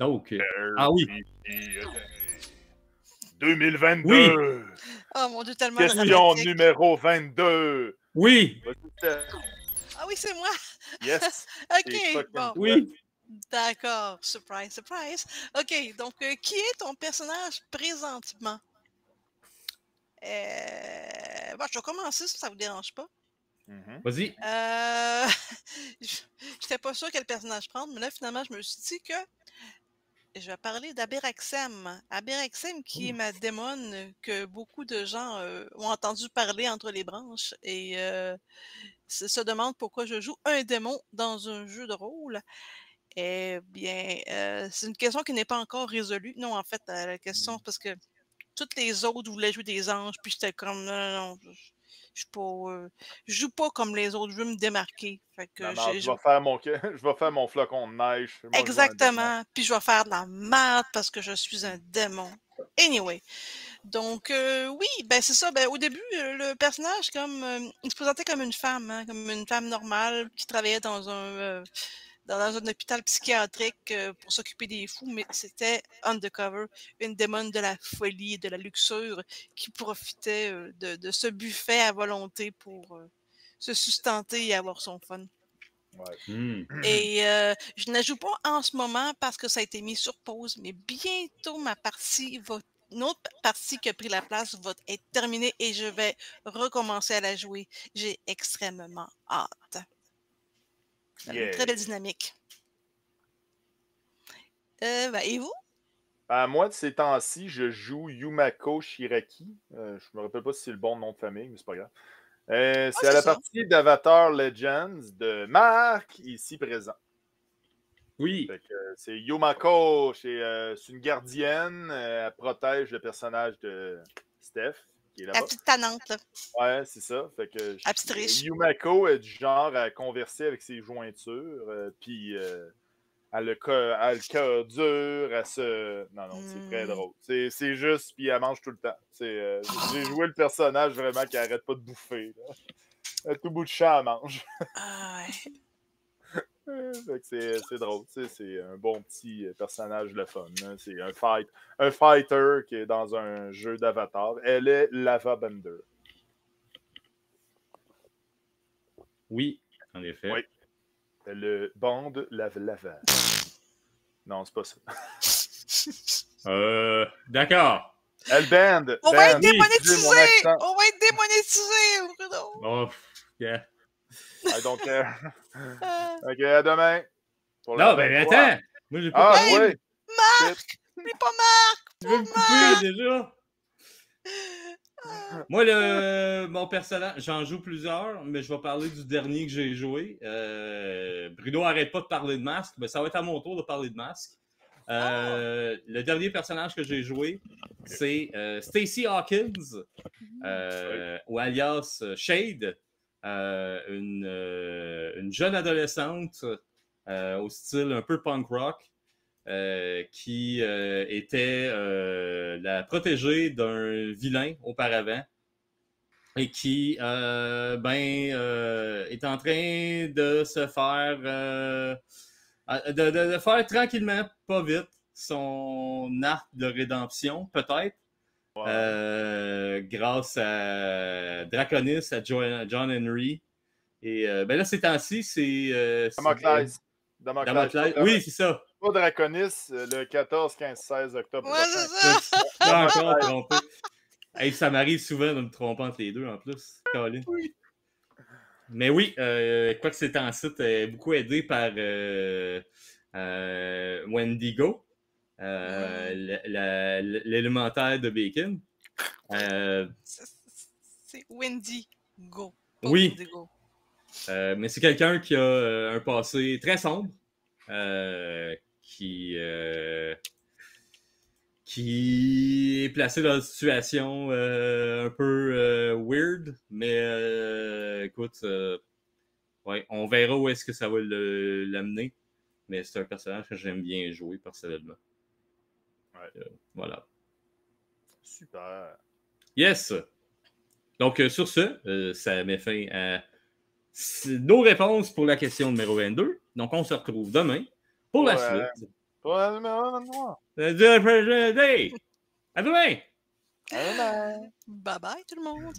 Donc, ah oui. 2022. Oui. Oh mon Dieu, tellement Question dramatique. numéro 22. Oui. Ah oui, c'est moi. Yes. OK, bon. Oui. D'accord. Surprise, surprise. OK, donc, qui est ton personnage présentement? Bon, je vais commencer si ça vous dérange pas. Vas-y. J'étais pas sûre quel personnage prendre, mais là, finalement, je me suis dit que je vais parler d'Aberaxem. Aberaxem, qui est ma démone que beaucoup de gens ont entendu parler entre les branches et se demandent pourquoi je joue un démon dans un jeu de rôle. Eh bien, c'est une question qui n'est pas encore résolue. Non, en fait, la question, parce que toutes les autres voulaient jouer des anges, puis j'étais comme, non, je suis pas, je joue pas comme les autres, je veux me démarquer. Fait que je vais faire mon flocon de neige. Moi, exactement, puis je vais faire de la merde parce que je suis un démon. Anyway, donc oui, ben c'est ça. Ben au début, le personnage il se présentait comme une femme, hein, comme une femme normale qui travaillait dans un hôpital psychiatrique pour s'occuper des fous, mais c'était undercover, une démone de la folie et de la luxure qui profitait de ce buffet à volonté pour se sustenter et avoir son fun. Ouais. Et je ne joue pas en ce moment parce que ça a été mis sur pause, mais bientôt une autre partie qui a pris la place va être terminée et je vais recommencer à la jouer. J'ai extrêmement hâte. Ça a une très belle dynamique. Et vous? Moi, de ces temps-ci, je joue Yumako Shiraki. Je me rappelle pas si c'est le bon nom de famille, mais c'est pas grave. C'est à la partie d'Avatar Legends de Marc, ici présent. Oui. C'est Yumako, c'est une gardienne. Elle protège le personnage de Steph, qui est là-bas. La petite tannante, là. Ouais, c'est ça. Fait que la petite riche. Yumako est du genre à converser avec ses jointures, puis elle a le cœur dur, elle se... Non, c'est très drôle. C'est juste, puis elle mange tout le temps. J'ai joué le personnage vraiment qui arrête pas de bouffer. Là. À tout bout de champ, elle mange. Ah ouais. C'est drôle. C'est un bon petit personnage le fun. Hein. C'est un fighter qui est dans un jeu d'avatar. Elle est Lava Bender. Oui, en effet. Oui. Le bande lava. Non, c'est pas ça. D'accord. Elle band. On va être démonétisé! On va être démonétisé, Bruno! Oh, yeah. I don't care. OK, à demain. Non, ben attends! Moi, j'ai pas parlé. Oui. Marc! C'est pas Marc! Tu veux me couper, déjà? Moi, mon personnage, j'en joue plusieurs, mais je vais parler du dernier que j'ai joué. Bruno arrête pas de parler de masque, mais ça va être à mon tour de parler de masque. Le dernier personnage que j'ai joué, c'est Stacey Hawkins, ou alias Shade, une jeune adolescente au style un peu punk rock. Qui était la protégée d'un vilain auparavant et qui est en train de se faire de faire tranquillement, pas vite, son arc de rédemption, peut-être. Wow. Grâce à Draconis, à John Henry. Et là, ces temps-ci, c'est Damoclès. Oui, c'est ça. Pas Draconis le 14, 15, 16 octobre prochain. C'est encore trompé. Hey, ça m'arrive souvent de me tromper entre les deux en plus. Colin. Oui. Mais oui, quoi que c'est en site, beaucoup aidé par Wendigo, l'élémentaire de Bacon. C'est Wendigo. Oui. Wendigo. Mais c'est quelqu'un qui a un passé très sombre, qui est placé dans une situation un peu weird, mais écoute, ouais, on verra où est-ce que ça va l'amener, mais c'est un personnage que j'aime bien jouer personnellement. Ouais. Voilà. Super. Yes! Donc, sur ce, ça met fin à nos réponses pour la question numéro 22. Donc, on se retrouve demain pour la suite. Pour le numéro 23. À demain! À demain. Bye bye tout le monde!